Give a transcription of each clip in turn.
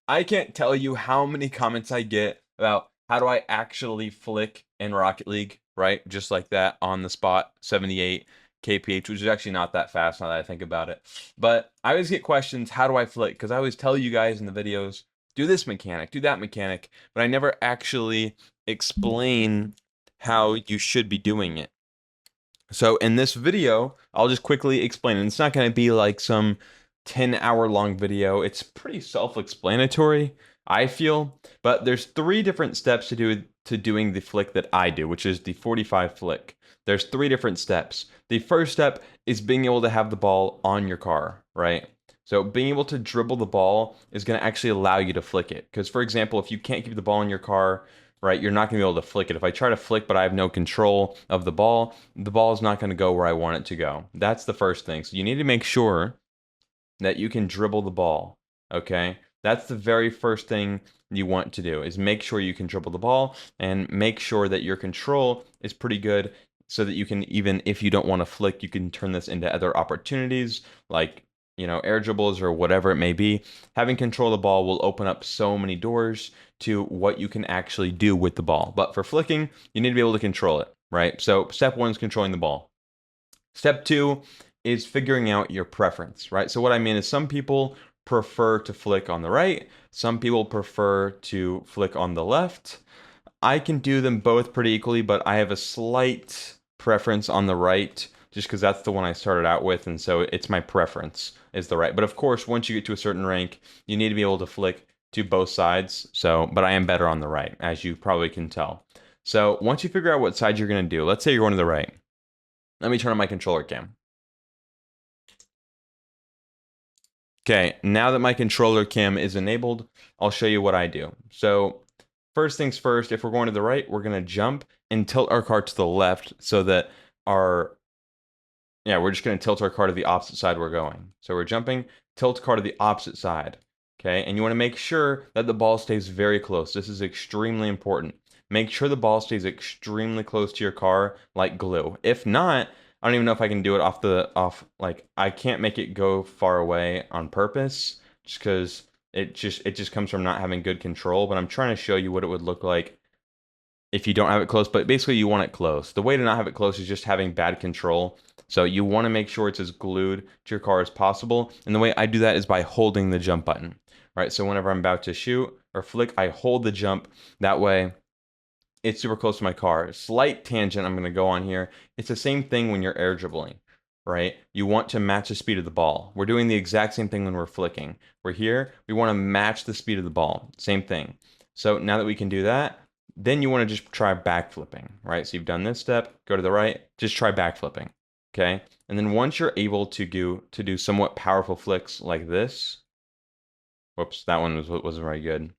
I can't tell you how many comments I get about how do I actually flick in Rocket League, right? Just like that on the spot, 78 kph, which is actually not that fast now that I think about it. But I always get questions, how do I flick? Because I always tell you guys in the videos, do this mechanic, do that mechanic, but I never actually explain how you should be doing it. So in this video, I'll just quickly explain it. It's not going to be like some 10-hour long video. It's pretty self-explanatory, I feel, but there's 3 different steps to doing the flick that I do, which is the 45 flick. There's 3 different steps. The first step is being able to have the ball on your car, right? So being able to dribble the ball is going to actually allow you to flick it. Because for example, if you can't keep the ball in your car, right, you're not going to be able to flick it. If I try to flick but I have no control of the ball is not going to go where I want it to go. That's the first thing. So you need to make sure that you can dribble the ball, okay? That's the very first thing you want to do, is make sure you can dribble the ball and make sure that your control is pretty good so that you can, even if you don't want to flick, you can turn this into other opportunities like, you know, air dribbles or whatever it may be. Having control of the ball will open up so many doors to what you can actually do with the ball. But for flicking, you need to be able to control it, right? So step 1 is controlling the ball. Step 2 is figuring out your preference, right? So what I mean is some people prefer to flick on the right, some people prefer to flick on the left. I can do them both pretty equally, but I have a slight preference on the right just because that's the one I started out with, and so it's my preference is the right. But of course, once you get to a certain rank, you need to be able to flick to both sides. So, but I am better on the right, as you probably can tell. So once you figure out what side you're going to do, let's say you're going to the right. Let me turn on my controller cam. Okay, now that my controller cam is enabled, I'll show you what I do. So first things first, if we're going to the right, we're going to jump and tilt our car to the left so that we're just going to tilt our car to the opposite side we're going. So we're jumping, tilt car to the opposite side. Okay, and you want to make sure that the ball stays very close. This is extremely important. Make sure the ball stays extremely close to your car like glue. If not, I don't even know if I can do it like I can't make it go far away on purpose just because it just comes from not having good control, but I'm trying to show you what it would look like if you don't have it close, but basically you want it close. The way to not have it close is just having bad control. So you want to make sure it's as glued to your car as possible. And the way I do that is by holding the jump button, right? So whenever I'm about to shoot or flick, I hold the jump. That way it's super close to my car. Slight tangent I'm going to go on here. It's the same thing when you're air dribbling, right? You want to match the speed of the ball. We're doing the exact same thing when we're flicking. We're here, we want to match the speed of the ball. Same thing. So now that we can do that, then you want to just try backflipping, right? So you've done this step, go to the right, just try backflipping, okay? And then once you're able to do somewhat powerful flicks like this, whoops, that one wasn't very good.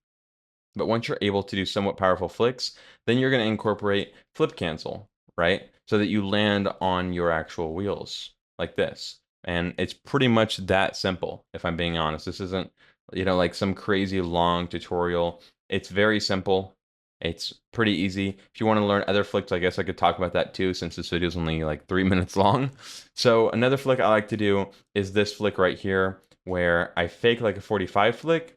But once you're able to do somewhat powerful flicks, then you're going to incorporate flip cancel, right? So that you land on your actual wheels like this. And it's pretty much that simple, if I'm being honest. This isn't, you know, like some crazy long tutorial. It's very simple. It's pretty easy. If you want to learn other flicks, I guess I could talk about that too, since this video is only like 3 minutes long. So another flick I like to do is this flick right here, where I fake like a 45 flick,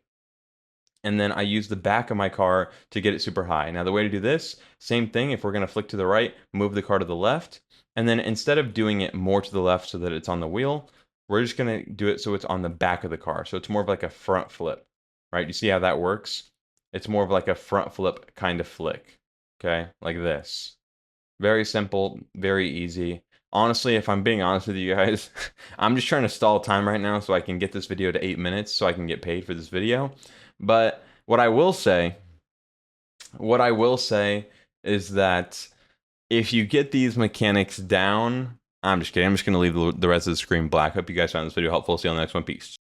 and then I use the back of my car to get it super high. Now the way to do this, same thing, if we're going to flick to the right, move the car to the left, and then instead of doing it more to the left so that it's on the wheel, we're just going to do it so it's on the back of the car. So it's more of like a front flip, right? You see how that works? It's more of like a front flip kind of flick, okay? Like this. Very simple, very easy. Honestly, if I'm being honest with you guys, I'm just trying to stall time right now so I can get this video to 8 minutes so I can get paid for this video. But what I will say is that if you get these mechanics down, I'm just kidding. I'm just going to leave the rest of the screen black. Hope you guys found this video helpful. See you on the next one. Peace.